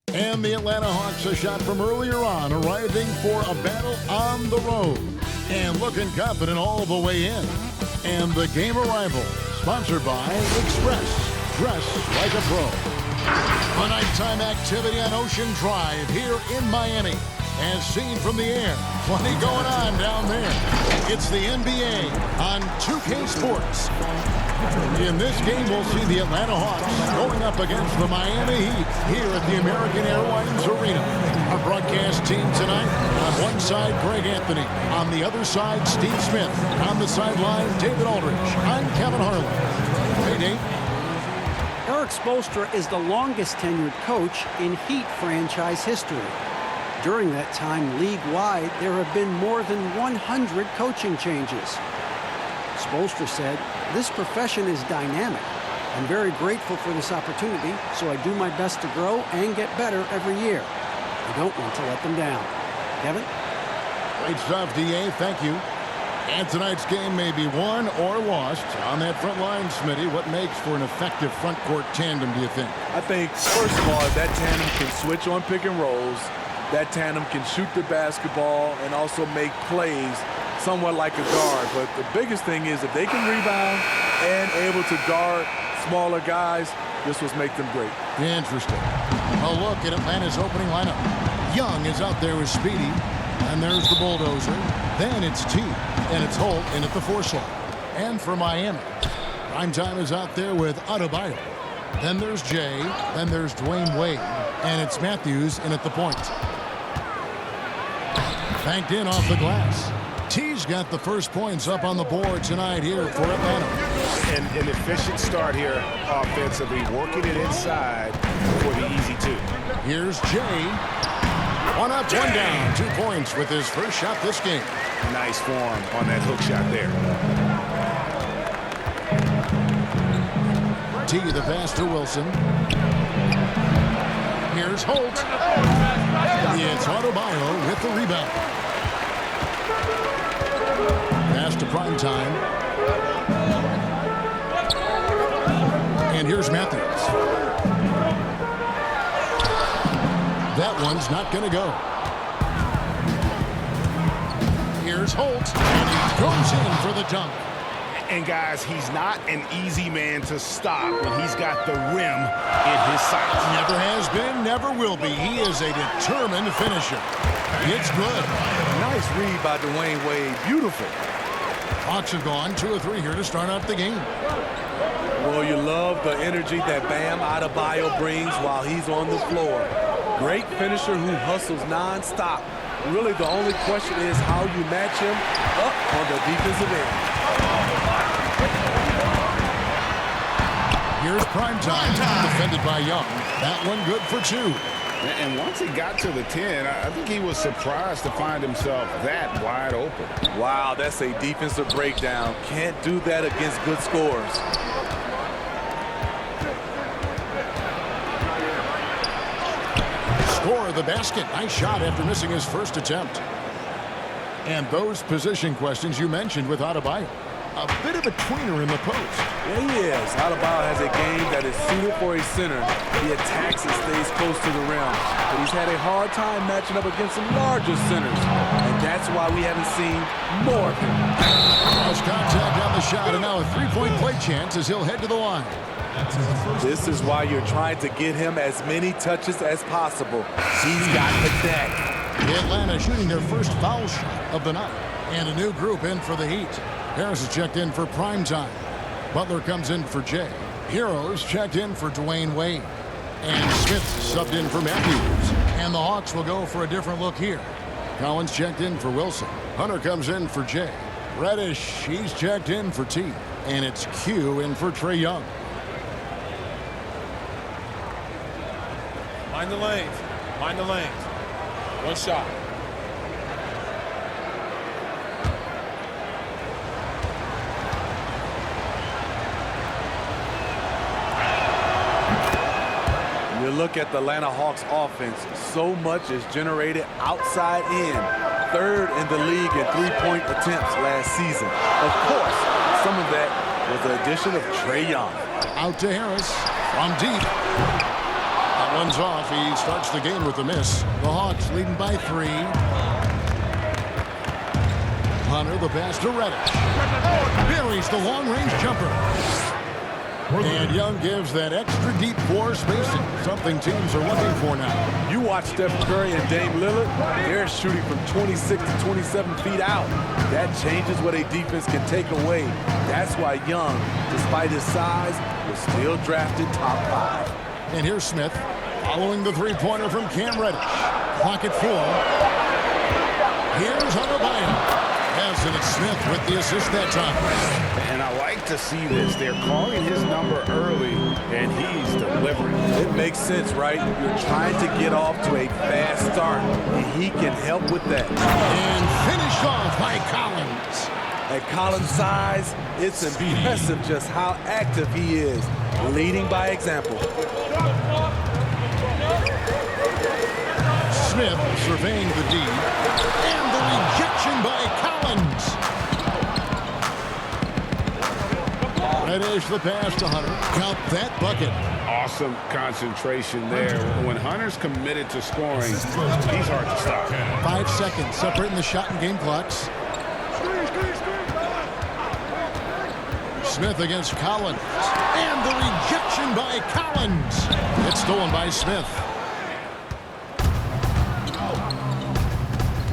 And the Atlanta Hawks, a shot from earlier on, arriving for a battle on the road. And looking confident all the way in. And the game arrival, sponsored by Express. Dress like a pro. A nighttime activity on Ocean Drive here in Miami. As seen from the air, plenty going on down there. It's the NBA on 2K Sports. In this game, we'll see the Atlanta Hawks going up against the Miami Heat here at the American Airlines Arena. Our broadcast team tonight, on one side, Greg Anthony. On the other side, Steve Smith. On the sideline, David Aldridge. I'm Kevin Harlan. Hey, Dave. Erik Spoelstra is the longest tenured coach in Heat franchise history. During that time, league-wide, there have been more than 100 coaching changes. Spoelstra said, "This profession is dynamic. I'm very grateful for this opportunity, so I do my best to grow and get better every year. I don't want to let them down." Kevin? Great stuff, DA. Thank you. And tonight's game may be won or lost. On that front line, Smitty, what makes for an effective front court tandem, do you think? I think, first of all, that tandem can switch on pick and rolls. That tandem can shoot the basketball and also make plays somewhat like a guard. But the biggest thing is if they can rebound and able to guard smaller guys, this will make them great. Interesting. A look at Atlanta's opening lineup. Young is out there with Speedy. And there's the bulldozer. Then it's T. And it's Holt in at the 4 slot. And for Miami, Primetime is out there with Adebayo. Then there's Jay. Then there's Dwyane Wade. And it's Matthews in at the point. Banked in off the glass. T's got the first points up on the board tonight here for Atlanta. An efficient start here offensively, working it inside for the easy 2. Here's Jay. 1 up, 1 down. 2 points with his first shot this game. Nice form on that hook shot there. T the pass to Wilson. Here's Holt. It's Adebayo with the rebound. Pass to Primetime. And here's Matthews. That one's not going to go. Here's Holt. And he goes in for the dunk. And guys, he's not an easy man to stop when he's got the rim in his sights. Never has been, never will be. He is a determined finisher. It's good. Nice read by Dwyane Wade. Beautiful. Hawks have gone 2 of 3 here to start out the game. Well, you love the energy that Bam Adebayo brings while he's on the floor. Great finisher who hustles nonstop. Really, the only question is how you match him up on the defensive end. Here's Primetime, defended by Young. That one good for 2. And once he got to the 10, I think he was surprised to find himself that wide open. Wow, that's a defensive breakdown. Can't do that against good scorers. Score of the basket. Nice shot after missing his first attempt. And those position questions you mentioned with Adebayo. A bit of a tweener in the post. Yeah, he is. Adebayo has a game that is suited for a center. He attacks and stays close to the rim. But he's had a hard time matching up against some larger centers. And that's why we haven't seen more of him. Cross contact on the shot, and now a 3-point play chance as he'll head to the line. This is why you're trying to get him as many touches as possible. He's got the deck. Atlanta shooting their first foul shot of the night. And a new group in for the Heat. Harris is checked in for Primetime. Butler comes in for Jay. Heroes checked in for Dwyane Wade. And Smith subbed in for Matthews. And the Hawks will go for a different look here. Collins checked in for Wilson. Hunter comes in for Jay. Reddish, he's checked in for T. And it's Q in for Trae Young. Mind the lanes. Mind the lanes. One shot. You look at the Atlanta Hawks offense, so much is generated outside in. 3rd in the league in 3-point attempts last season. Of course, some of that was the addition of Trae Young. Out to Harris from deep. That runs off. He starts the game with a miss. The Hawks leading by 3. Hunter, the pass to Reddish. Buries the long-range jumper. And Young gives that extra deep floor spacing, something teams are looking for now. You watch Steph Curry and Dame Lillard, they're shooting from 26 to 27 feet out. That changes what a defense can take away. That's why Young, despite his size, was still drafted top 5. And here's Smith, following the three-pointer from Cam Reddish. Clock at 4. Here's Hunter Bynum. And it's Smith with the assist that time. And I like to see this. They're calling his number early, and he's delivering. It makes sense, right? You're trying to get off to a fast start, and he can help with that. And finished off by Collins. At Collins' size, it's impressive just how active he is, leading by example. Smith surveying the D. And the rejection by Collins. Reddish the pass to Hunter. Count that bucket. Awesome concentration there. When Hunter's committed to scoring, he's hard to stop. 5 seconds separating the shot and game clocks. Smith against Collins. And the rejection by Collins. It's stolen by Smith.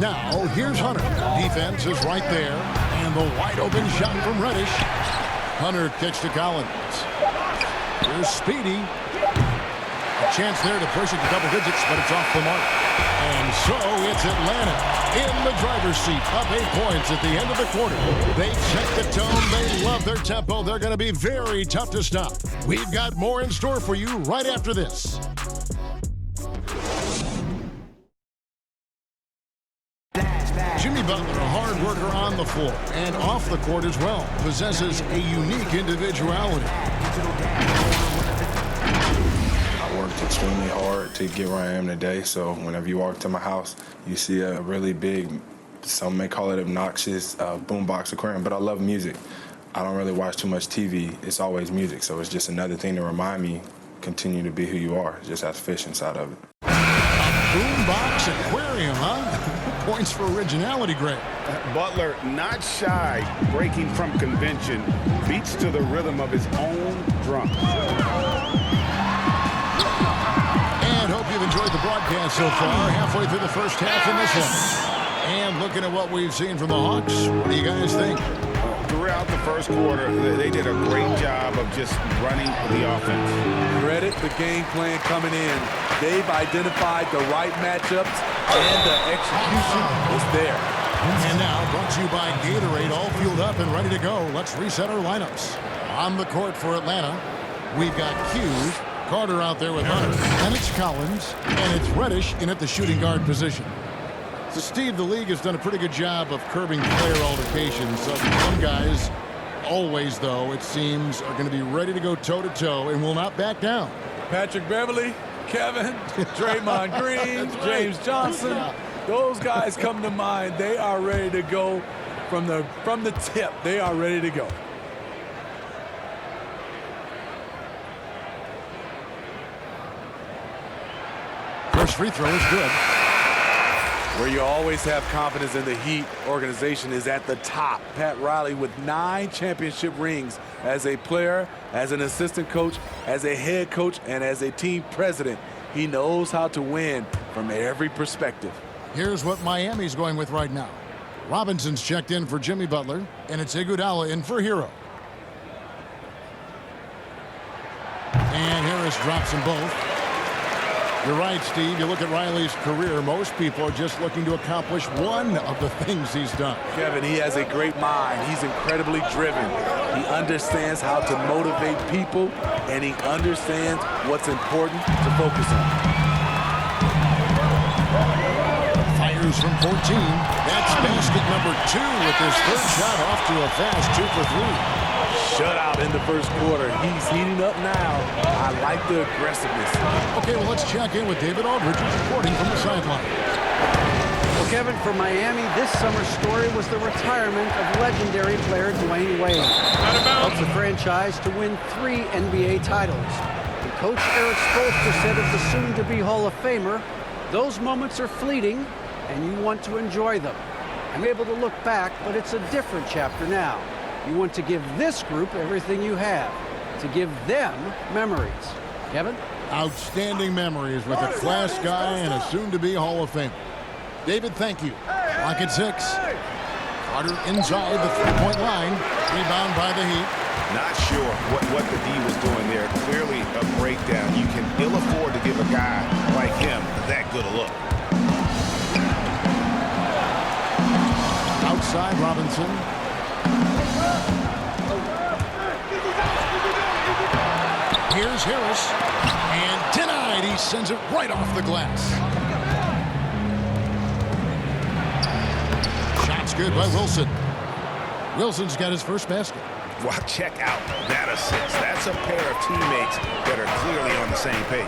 Now, here's Hunter. Defense is right there. And the wide open shot from Reddish. Hunter kicks to Collins. Here's Speedy. A chance there to push it to double digits, but it's off the mark. And so it's Atlanta in the driver's seat, up 8 points at the end of the quarter. They set the tone. They love their tempo. They're going to be very tough to stop. We've got more in store for you right after this. Jimmy Butler, a hard worker on the floor and off the court as well, possesses a unique individuality. I worked extremely hard to get where I am today, so whenever you walk to my house, you see a really big, some may call it obnoxious, boombox aquarium, but I love music. I don't really watch too much TV. It's always music, so it's just another thing to remind me, continue to be who you are. It just has fish inside of it. Boombox aquarium, huh? Points for originality, Greg. Butler, not shy, breaking from convention, beats to the rhythm of his own drum. And hope you've enjoyed the broadcast so far. Halfway through the first half in this one. And looking at what we've seen from the Hawks, what do you guys think? Throughout the first quarter, they did a great job of just running the offense. Credit the game plan coming in. They've identified the right matchups, and the execution is there. And now, brought to you by Gatorade, all fueled up and ready to go. Let's reset our lineups. On the court for Atlanta, we've got Q, Carter out there with Hunter, and it's Collins, and it's Reddish in at the shooting guard position. So, Steve, the league has done a pretty good job of curbing player altercations. So some guys, always though, it seems, are going to be ready to go toe-to-toe and will not back down. Patrick Beverly, Kevin, Draymond Green, James Johnson, those guys come to mind. They are ready to go from the tip. They are ready to go. First free throw is good. Where you always have confidence in the Heat organization is at the top. Pat Riley with 9 championship rings as a player, as an assistant coach, as a head coach, and as a team president. He knows how to win from every perspective. Here's what Miami's going with right now. Robinson's checked in for Jimmy Butler, and it's Iguodala in for Hero. And Harris drops them both. You're right, Steve. You look at Riley's career, most people are just looking to accomplish one of the things he's done. Kevin, he has a great mind. He's incredibly driven. He understands how to motivate people, and he understands what's important to focus on. Fires from 14. That's basket number 2 with his third shot off to a fast 2 for 3. Shutout in the first quarter. He's heating up now. I like the aggressiveness. Okay, well, let's check in with David Aldridge, who's reporting from the sideline. Well, Kevin, for Miami, this summer's story was the retirement of legendary player Dwyane. Helped the franchise to win 3 NBA titles, Coach Eric Spoelstra said of the soon-to-be Hall of Famer, those moments are fleeting, and you want to enjoy them. I'm able to look back, but it's a different chapter now. You want to give this group everything you have, to give them memories. Kevin? Outstanding memories with a class guy and a soon-to-be Hall of Famer. David, thank you. Clock at 6. Carter inside the three-point line. Rebound by the Heat. Not sure what the D was doing there. Clearly a breakdown. You can ill afford to give a guy like him that good a look. Outside Robinson. Here's Harris. And denied. He sends it right off the glass. Shots good by Wilson. Wilson's got his first basket. Well, check out that assist. That's a pair of teammates that are clearly on the same page.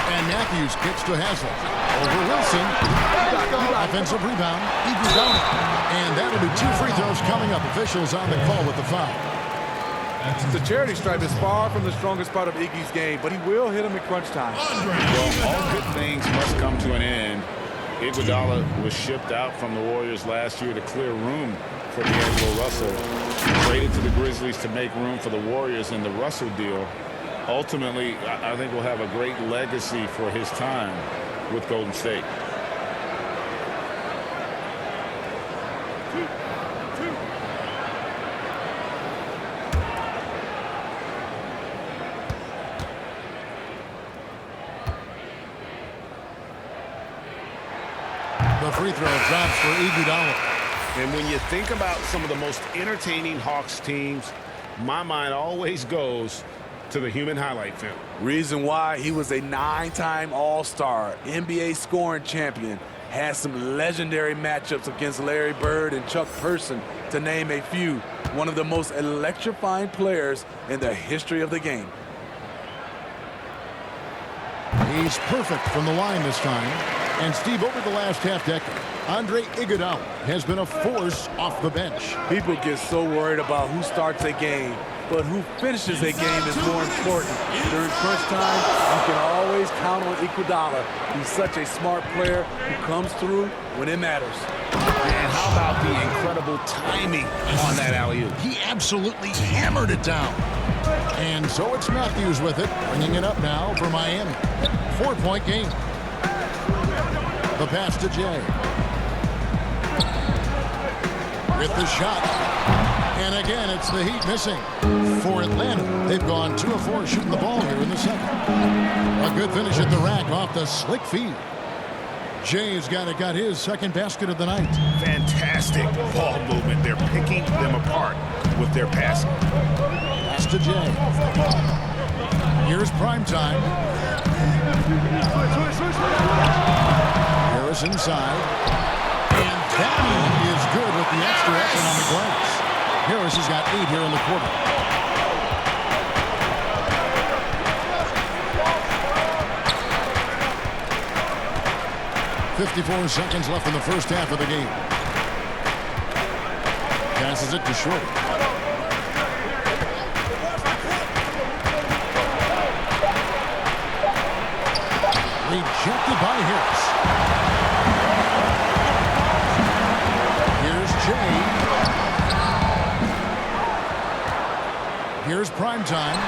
And Matthews kicks to Haslett. Over Wilson. Offensive rebound. Dieudonne. And that'll be 2 free throws coming up. Officials on the call with the foul. The charity stripe is far from the strongest part of Iggy's game, but he will hit him in crunch time. Well, all good things must come to an end. Iguodala was shipped out from the Warriors last year to clear room for D'Angelo Russell. Traded to the Grizzlies to make room for the Warriors in the Russell deal. Ultimately, I think we'll have a great legacy for his time with Golden State. The free throw drops for Iguodala. And when you think about some of the most entertaining Hawks teams, my mind always goes to the human highlight film. Reason why: he was a 9-time All-Star, NBA scoring champion, had some legendary matchups against Larry Bird and Chuck Person, to name a few. One of the most electrifying players in the history of the game. He's perfect from the line this time. And Steve, over the last half-decade, Andre Iguodala has been a force off the bench. People get so worried about who starts a game, but who finishes a game is more important. During crunch time, you can always count on Iguodala. He's such a smart player who comes through when it matters. And how about the incredible timing on that alley-oop? He absolutely hammered it down. And so it's Matthews with it, bringing it up now for Miami. 4-point game. The pass to Jay. With the shot. And again, it's the Heat missing. For Atlanta, they've gone 2 of 4 shooting the ball here in the second. A good finish at the rack off the slick feed. Jay's got his second basket of the night. Fantastic ball movement. They're picking them apart with their passing. Pass to Jay. Here's prime time. Harris inside. And that is good with the extra effort on the glass. Harris has got 8 here in the quarter. .54 seconds left in the first half of the game. Passes it to Short. Rejected by Harris. Here's Jay. Here's prime time.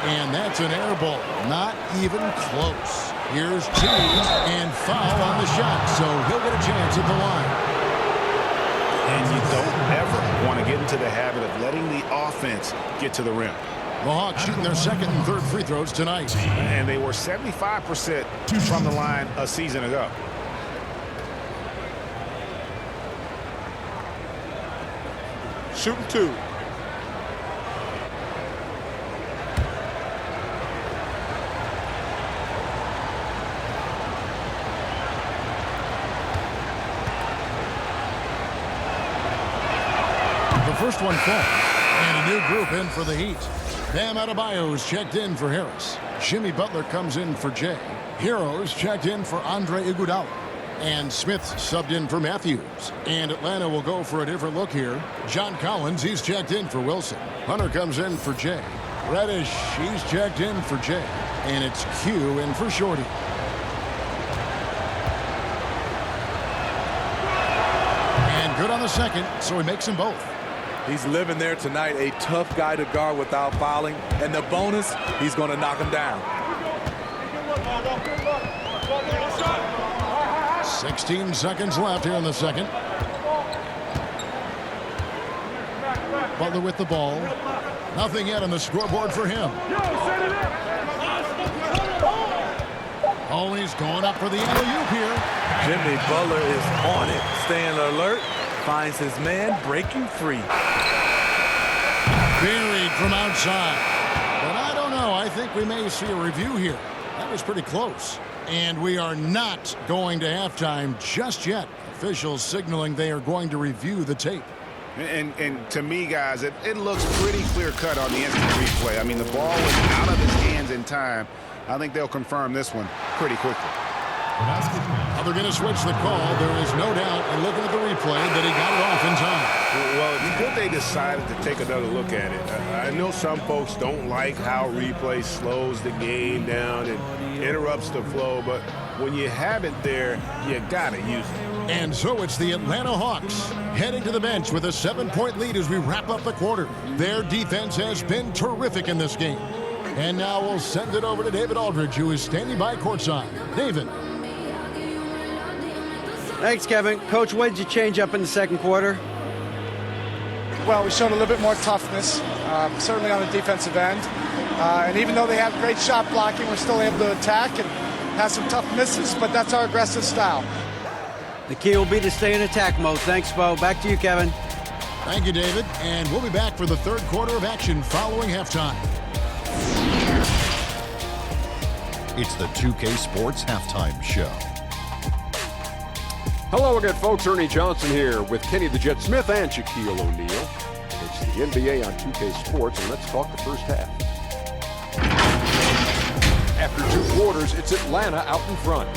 And that's an air ball. Not even close. Here's Chainz and foul on the shot. So he'll get a chance at the line. And you don't ever want to get into the habit of letting the offense get to the rim. The Hawks shooting their second and third free throws tonight. And they were 75% from the line a season ago. Shooting 2. The first one falls. And a new group in for the Heat. Bam Adebayo's checked in for Harris. Jimmy Butler comes in for Jay. Heroes checked in for Andre Iguodala. And Smith subbed in for Matthews. And Atlanta will go for a different look here. John Collins, he's checked in for Wilson. Hunter comes in for Jay. Reddish, he's checked in for Jay. And it's Q in for Shorty. And good on the second, so he makes them both. He's living there tonight, a tough guy to guard without fouling. And the bonus, he's going to knock him down. 16 seconds left here in the second. Butler with the ball. Nothing yet on the scoreboard for him. Oh, he's going up for the alley-oop here. Jimmy Butler is on it, staying alert, finds his man breaking free. Buried from outside. But I don't know. I think we may see a review here. That was pretty close. And we are not going to halftime just yet. Officials signaling they are going to review the tape. And to me, guys, it looks pretty clear-cut on the instant replay. I mean, the ball was out of his hands in time. I think they'll confirm this one pretty quickly. Now they're going to switch the call. There is no doubt, and looking at the replay, that he got it off in time. Well, it's good they decided to take another look at it. I know some folks don't like how replay slows the game down and interrupts the flow, but when you have it there, you got to use it. And so it's the Atlanta Hawks heading to the bench with a 7-point lead as we wrap up the quarter. Their defense has been terrific in this game. And now we'll send it over to David Aldridge, who is standing by courtside. David. Thanks, Kevin. Coach, what did you change up in the second quarter? Well, we showed a little bit more toughness, certainly on the defensive end. And even though they have great shot blocking, we're still able to attack and have some tough misses, but that's our aggressive style. The key will be to stay in attack mode. Thanks, Bo. Back to you, Kevin. Thank you, David. And we'll be back for the third quarter of action following halftime. It's the 2K Sports Halftime Show. Hello again, folks. Ernie Johnson here with Kenny the Jet Smith and Shaquille O'Neal. It's the NBA on 2K Sports, and let's talk the first half. After 2 quarters, it's Atlanta out in front.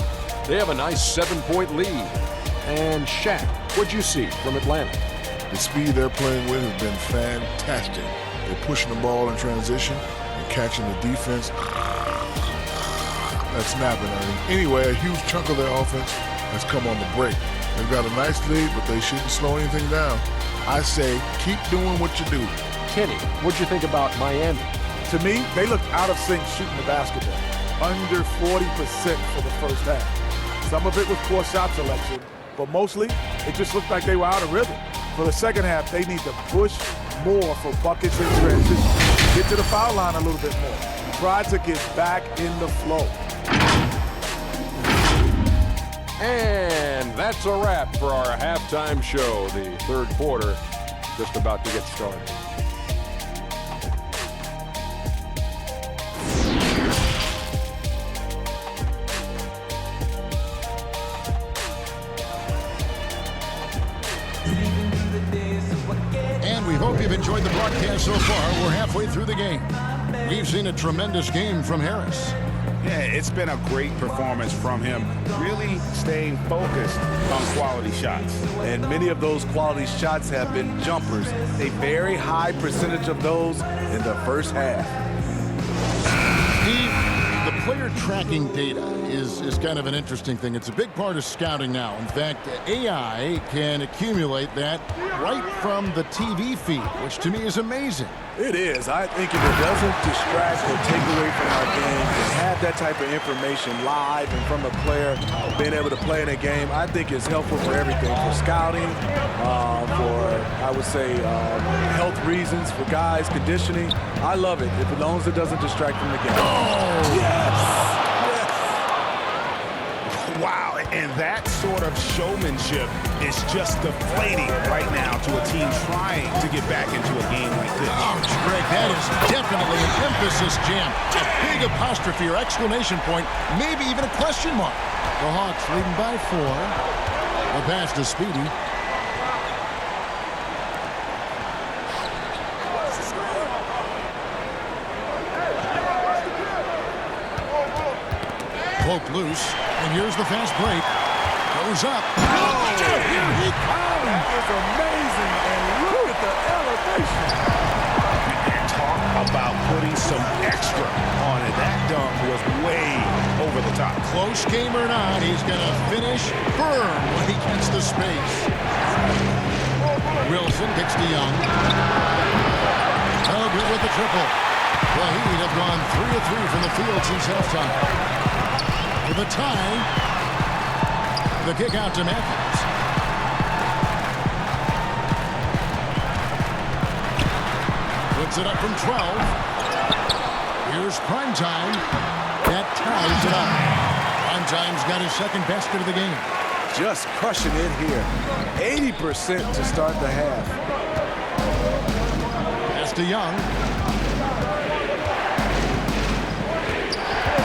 They have a nice 7-point lead. And Shaq, what'd you see from Atlanta? The speed they're playing with has been fantastic. They're pushing the ball in transition and catching the defense. That's snapping, Ernie. Anyway, a huge chunk of their offense has come on the break. They've got a nice lead, but they shouldn't slow anything down. I say, keep doing what you do. Kenny, what'd you think about Miami? To me, they looked out of sync shooting the basketball. Under 40% for the first half. Some of it was poor shot selection, but mostly it just looked like they were out of rhythm. For the second half, they need to push more for buckets and transition. Get to the foul line a little bit more. Try to get back in the flow. And that's a wrap for our halftime show. The third quarter just about to get started. And we hope you've enjoyed the broadcast so far. We're halfway through the game. We've seen a tremendous game from Harris. Yeah, it's been a great performance from him, really staying focused on quality shots. And many of those quality shots have been jumpers. A very high percentage of those in the first half. The player tracking data is kind of an interesting thing. It's a big part of scouting now. In fact, AI can accumulate that right from the TV feed, which to me is amazing. It is. I think if it doesn't distract or take away from our game, and have that type of information live and from a player being able to play in a game, I think it's helpful for everything, for scouting, for, I would say, health reasons, for guys, conditioning. I love it, as long as it doesn't distract from the game. Oh! Yes! Wow, and that sort of showmanship is just deflating right now to a team trying to get back into a game like this. Oh, Greg, that is definitely an emphasis jam. A big apostrophe or exclamation point, maybe even a question mark. The Hawks leading by 4. The pass to Speedy. Poked loose, and here's the fast break. Goes up. Oh, here he comes. That is amazing, and look at the elevation. And talk about putting some extra on it. That dunk was way over the top. Close game or not, he's going to finish firm when he gets the space. Wilson gets to Young. Oh, good with the triple. The Heat have gone 3 of 3 from the field since halftime. For the tie, the kick out to Matthews. Puts it up from 12. Here's Primetime. That ties it up. Primetime's got his second basket of the game. Just crushing it here. 80% to start the half. Pass to Young.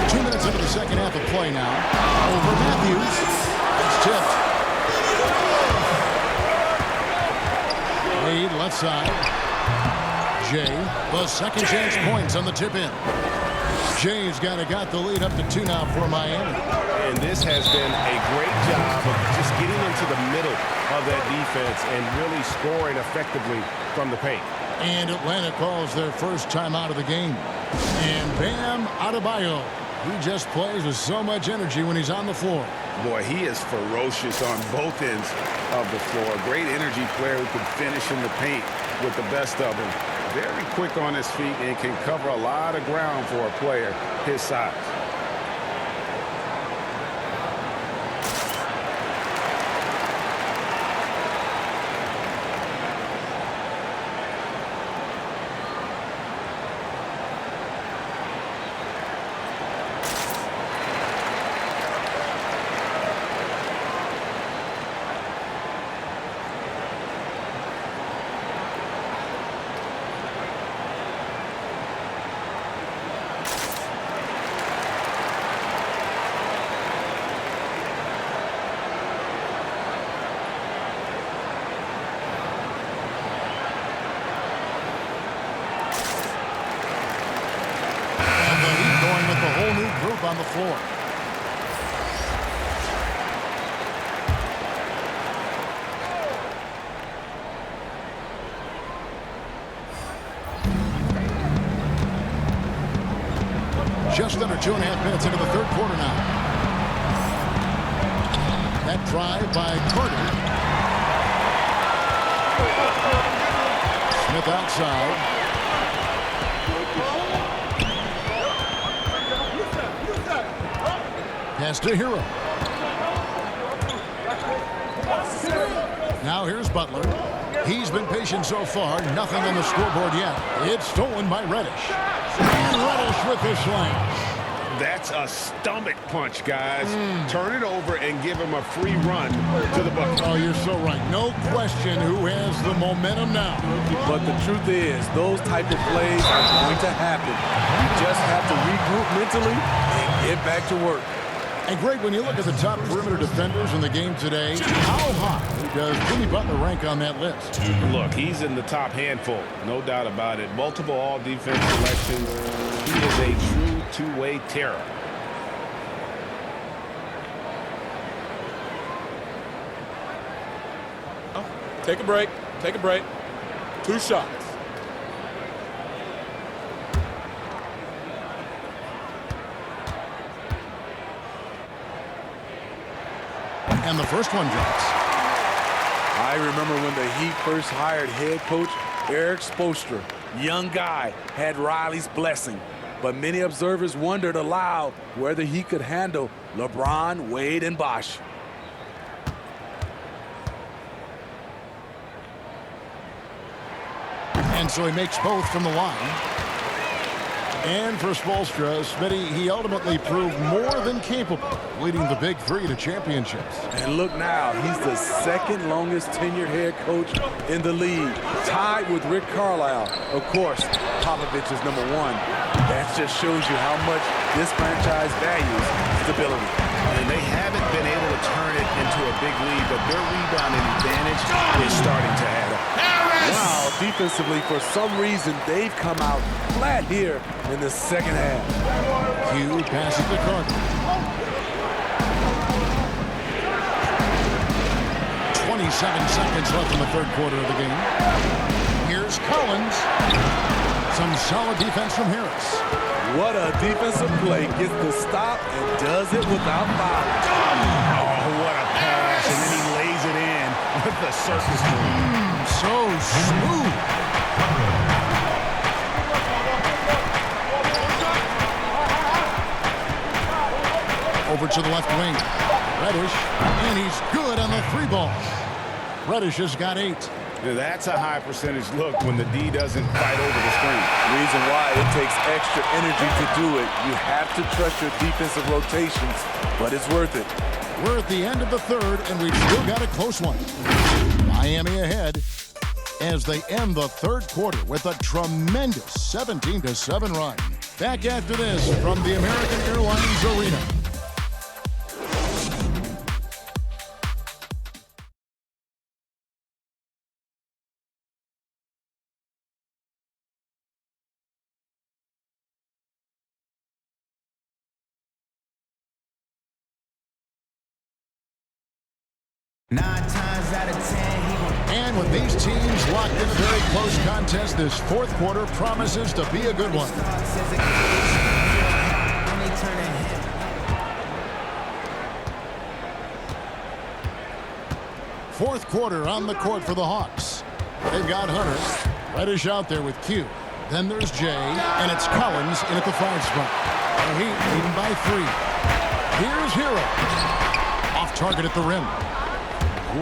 2 minutes into the second half of play now. Over Matthews. It's tipped. Wade left side. Jay, the second chance points on the tip in. Jay's got the lead up to 2 now for Miami. And this has been a great job of just getting into the middle of that defense and really scoring effectively from the paint. And Atlanta calls their first time out of the game. And Bam Adebayo. He just plays with so much energy when he's on the floor. Boy, he is ferocious on both ends of the floor. Great energy player who can finish in the paint with the best of them. Very quick on his feet and can cover a lot of ground for a player his size. On the floor. Just under 2.5 minutes into the third quarter now. That drive by Carter. Smith outside. Pass to Hero. Now here's Butler. He's been patient so far. Nothing on the scoreboard yet. It's stolen by Reddish. And Reddish with the slam. That's a stomach punch, guys. Turn it over and give him a free run to the bucket. Oh, you're so right. No question who has the momentum now. But the truth is, those type of plays are going to happen. You just have to regroup mentally and get back to work. And Greg, when you look at the top perimeter defenders in the game today, how high does Jimmy Butler rank on that list? Look, he's in the top handful, no doubt about it. Multiple all-defense selections. He is a true two-way terror. Take a break. Take a break. 2 shots. And the first one drops. I remember when the Heat first hired head coach Eric Spoelstra. Young guy, had Riley's blessing. But many observers wondered aloud whether he could handle LeBron, Wade, and Bosh. And so he makes both from the line. And for Spoelstra, Smitty, he ultimately proved more than capable, leading the Big Three to championships. And look now, he's the second longest tenured head coach in the league, tied with Rick Carlisle. Of course, Popovich is #1. That just shows you how much this franchise values stability. And they haven't been able to turn it into a big lead, but their rebounding advantage is starting to add up. Wow, defensively, for some reason, they've come out flat here in the second half. Hugh passes to Carter. 27 seconds left in the third quarter of the game. Here's Collins. Some solid defense from Harris. What a defensive play. Gets the stop and does it without fouling. Oh, what a pass. And then he lays it in with the circus move. So smooth. Over to the left wing. Reddish. And he's good on the three ball. Reddish has got 8. Now, that's a high percentage look when the D doesn't fight over the screen. Reason why it takes extra energy to do it. You have to trust your defensive rotations, but it's worth it. We're at the end of the third, and we've still got a close one. Miami ahead as they end the third quarter with a tremendous 17-7 run. Back after this from the American Airlines Arena. And with these teams locked in a very close contest, this fourth quarter promises to be a good one. Fourth quarter on the court for the Hawks. They've got Hunter. Reddish out there with Q. Then there's Jay, and it's Collins in at the 5 spot. The Heat leading by 3. Here's Hero. Off target at the rim.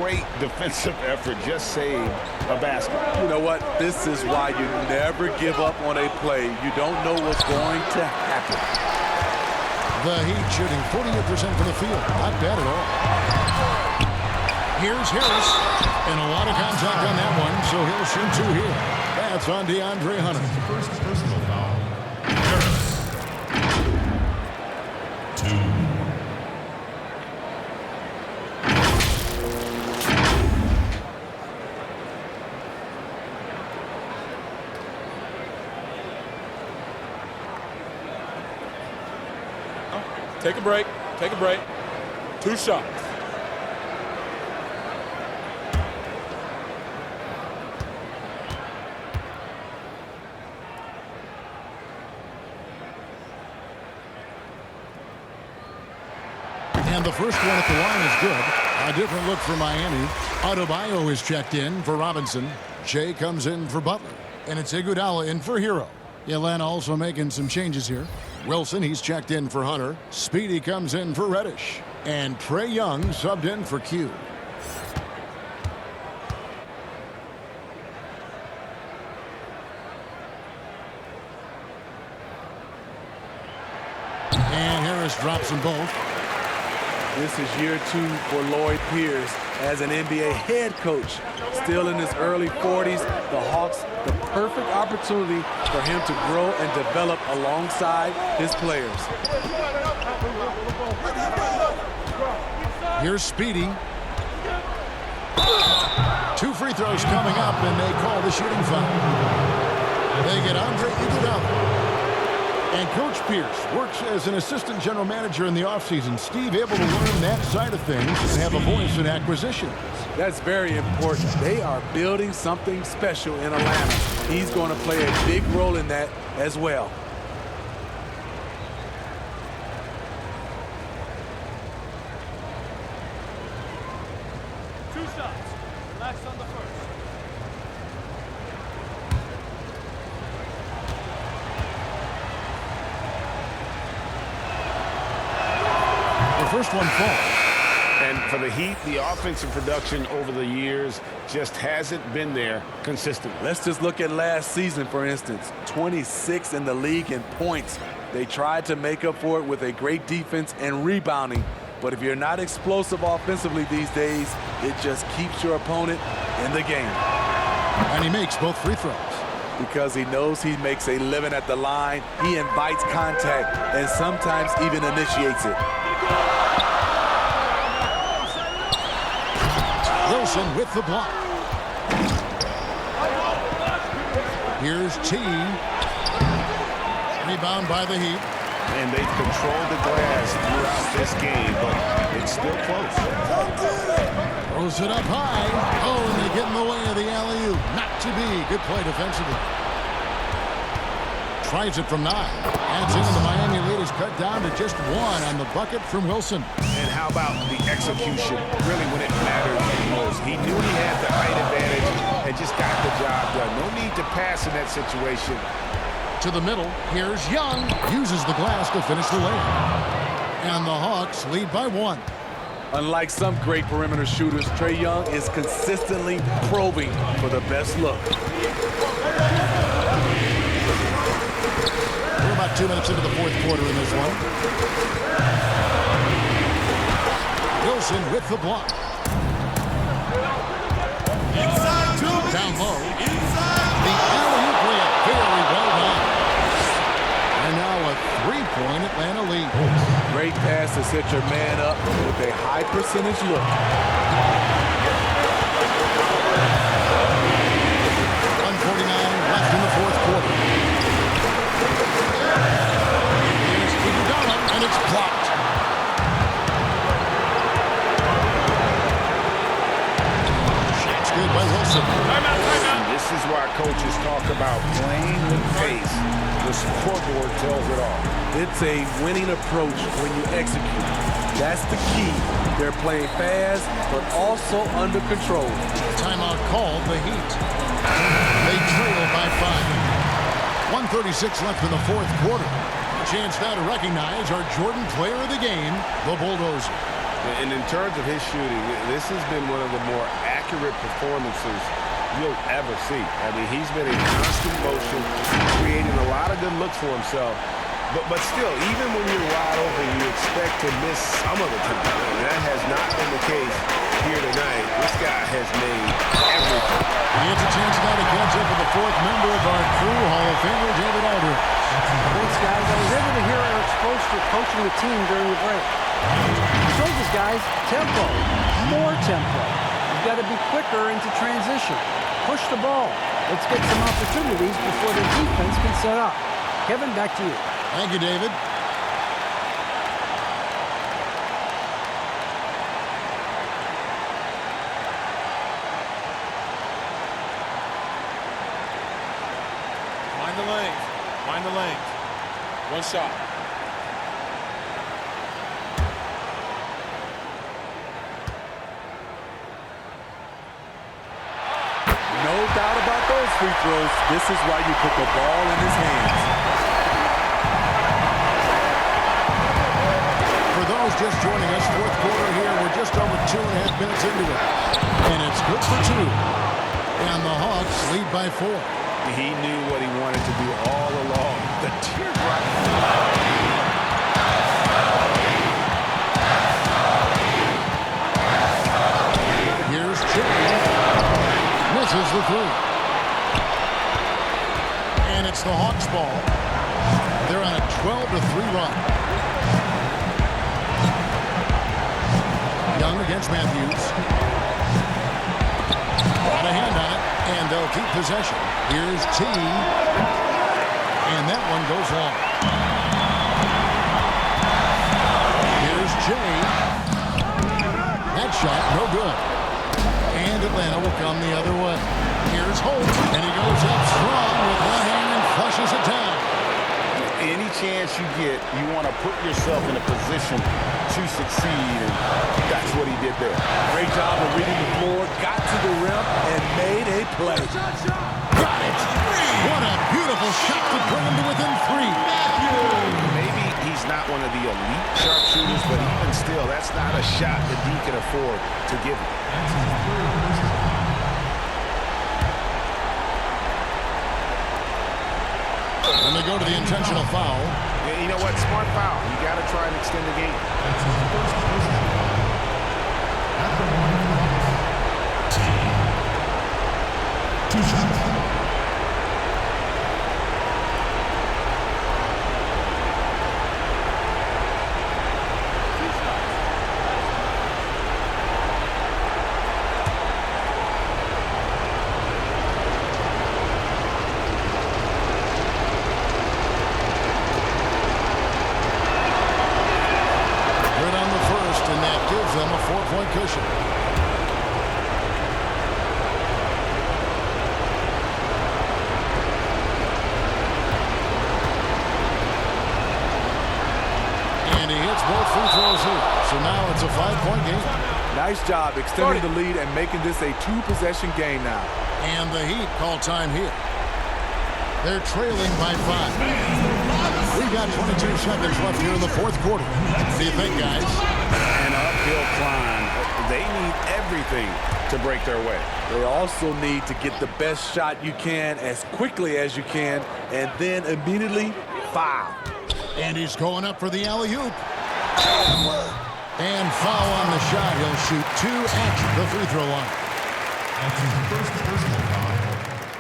Great defensive effort, just saved a basket. You know what? This is why you never give up on a play. You don't know what's going to happen. The Heat shooting 48% from the field. Not bad at all. Here's Harris. And a lot of contact on that one, so he'll shoot 2 here. That's on DeAndre Hunter. First personal foul. Harris. 2. Take a break. Take a break. 2 shots. And the first one at the line is good. A different look for Miami. Adebayo is checked in for Robinson. Jay comes in for Butler. And it's Iguodala in for Hero. Atlanta also making some changes here. Wilson, he's checked in for Hunter. Speedy comes in for Reddish. And Trae Young subbed in for Q. And Harris drops them both. This is year 2 for Lloyd Pierce as an NBA head coach. Still in his early 40s, the Hawks, the perfect opportunity for him to grow and develop alongside his players. Here's Speedy. 2 free throws coming up, and they call the shooting foul. They get Andre Iguodala. And Coach Pierce works as an assistant general manager in the offseason. Steve able to learn that side of things and have a voice in acquisitions. That's very important. They are building something special in Atlanta. He's going to play a big role in that as well. Two shots. Relax on the first. First one falls. And for the Heat, the offensive production over the years just hasn't been there consistently. Let's just look at last season, for instance. 26 in the league in points. They tried to make up for it with a great defense and rebounding. But if you're not explosive offensively these days, it just keeps your opponent in the game. And he makes both free throws. Because he knows he makes a living at the line, he invites contact and sometimes even initiates it. Wilson with the block. Here's T. Rebound by the Heat. And they've controlled the glass throughout this game, but it's still close. Throws it up high. Oh, and they get in the way of the alley-oop. Not to be. Good play defensively. Tries it from 9. Adds in, and the Miami lead is cut down to just 1 on the bucket from Wilson. And how about the execution, really when it mattered the most? He knew he had the height advantage and just got the job done. No need to pass in that situation. To the middle. Here's Young. Uses the glass to finish the layup. And the Hawks lead by 1. Unlike some great perimeter shooters, Trae Young is consistently probing for the best look. We're about 2 minutes into the fourth quarter in this one. Wilson with the block. Down low. The alley-oop layup. Very well done. And now a 3-point Atlanta lead. Great pass to set your man up with a high percentage look. 1:49 left in the fourth quarter. Here's Dieudonne, and it's blocked. Shot's good by Wilson. This is why coaches talk about playing with pace. The scoreboard tells it all. It's a winning approach when you execute. That's the key. They're playing fast, but also under control. Timeout called the Heat. They trail by 5. 1:36 left in the fourth quarter. A chance now to recognize our Jordan player of the game, the Bulldozer. And in terms of his shooting, this has been one of the more accurate performances you'll ever see. I mean, he's been in constant motion, creating a lot of good looks for himself. But still, even when you're wide open, you expect to miss some of the time. And that has not been the case here tonight. This guy has made everything. He gets a chance now to catch up with the fourth member of our crew, Hall of Famer David Aldridge. Thanks, guys. I was able to hear Eric Spoelstra coaching the team during the break. He told his guys, tempo, more tempo. You've got to be quicker into transition. Push the ball. Let's get some opportunities before the defense can set up. Kevin, back to you. Thank you, David. Mind the lanes. Mind the lanes. One shot. No doubt about those free throws. This is why you put the ball in his hands. For those just joining us, fourth quarter here, we're just over 2.5 minutes into it. And it's good for 2. And the Hawks lead by 4. He knew what he wanted to do all along. The teardrop. Here's Chainz. Misses the 3. And it's the Hawks ball. They're on a 12-3 run. Young against Matthews. Got a hand on it, and they'll keep possession. Here's T. And that one goes long. Here's J. That shot, no good. And Atlanta will come the other way. Here's Holt, and he goes up strong with one hand and flushes it down. Any chance you get, you want to put yourself in a position to succeed, and that's what he did there. Great job of reading the floor, got to the rim, and made a play. Got it! What a beautiful shot to bring him to within 3. Maybe he's not one of the elite sharpshooters, but even still, that's not a shot that D can afford to give him. And they go to the intentional foul. Yeah, you know what? Smart foul. You got to try and extend the game. Two shots. Good on the first, and that gives them a 4-point cushion. And he hits both free throws here. So now it's a 5-point game. Nice job extending the lead and making this a 2-possession game now. And the Heat call time here. They're trailing by 5. We've got 22 seconds left here in the fourth quarter. What do you think, guys? An uphill climb. They need everything to break their way. They also need to get the best shot you can as quickly as you can and then immediately foul. And he's going up for the alley-oop. And foul on the shot. He'll shoot 2 at the free throw line. That's his first personal foul.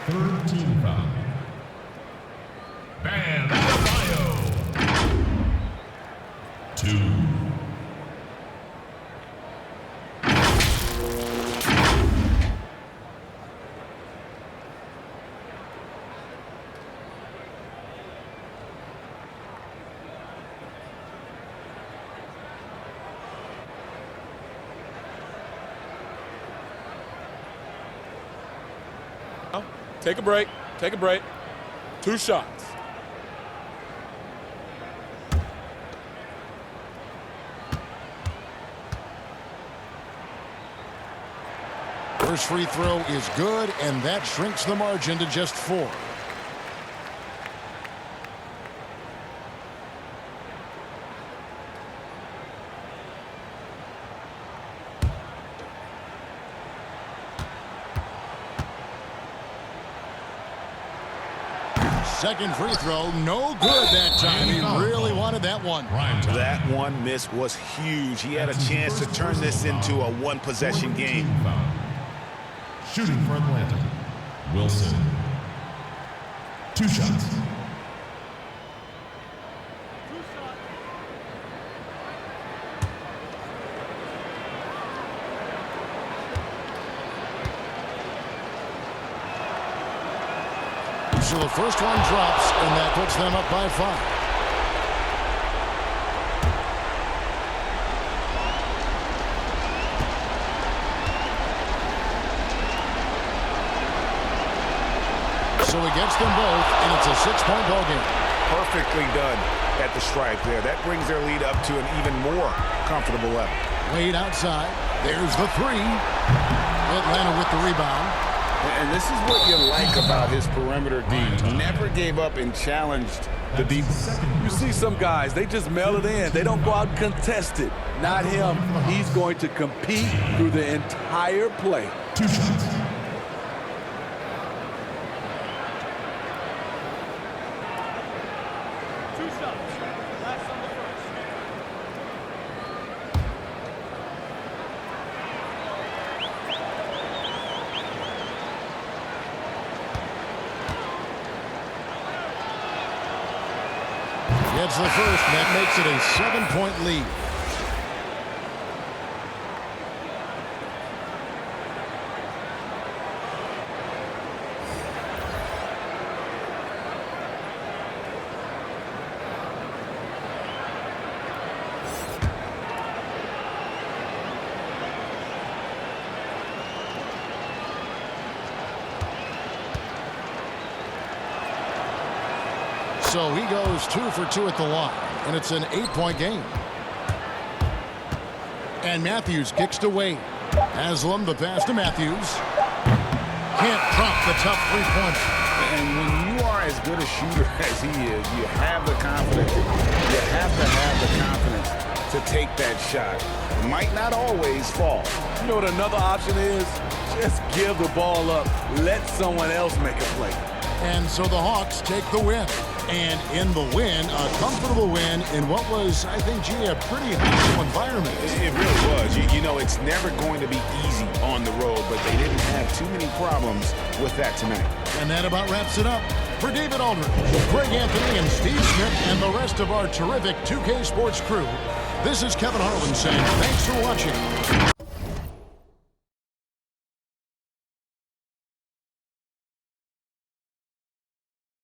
Third team foul. Bam! Adebayo. 2. Take a break. Take a break. 2 shots. First free throw is good, and that shrinks the margin to just 4. Second free throw, no good that time. He really wanted that one. That one miss was huge. He had a chance to turn this into a 1-possession game. Shooting for Atlanta, Wilson. 2 shots. So the first one drops, and that puts them up by 5. So he gets them both, and it's a 6-point ball game. Perfectly done at the stripe there. That brings their lead up to an even more comfortable level. Wade outside. There's the 3. Atlanta with the rebound. And this is what you like about his perimeter D. Never gave up and challenged the deep. You see some guys, they just mail it in. They don't go out and contest it. Not him. He's going to compete through the entire play. 2 shots. Gets the first, and that makes it a 7-point lead. So he goes 2 for 2 at the line, and it's an 8-point game. And Matthews kicks to Wade. Haslam, the pass to Matthews. Can't drop the tough three-pointer. And when you are as good a shooter as he is, you have the confidence. You have to have the confidence to take that shot. It might not always fall. You know what another option is? Just give the ball up. Let someone else make a play. And so the Hawks take the win. And in the win, a comfortable win in what was, I think, a pretty hostile environment. It really was. You know, it's never going to be easy on the road, but they didn't have too many problems with that tonight. And that about wraps it up. For David Aldridge, Greg Anthony, and Steve Smith, and the rest of our terrific 2K Sports crew, this is Kevin Harlan saying thanks for watching.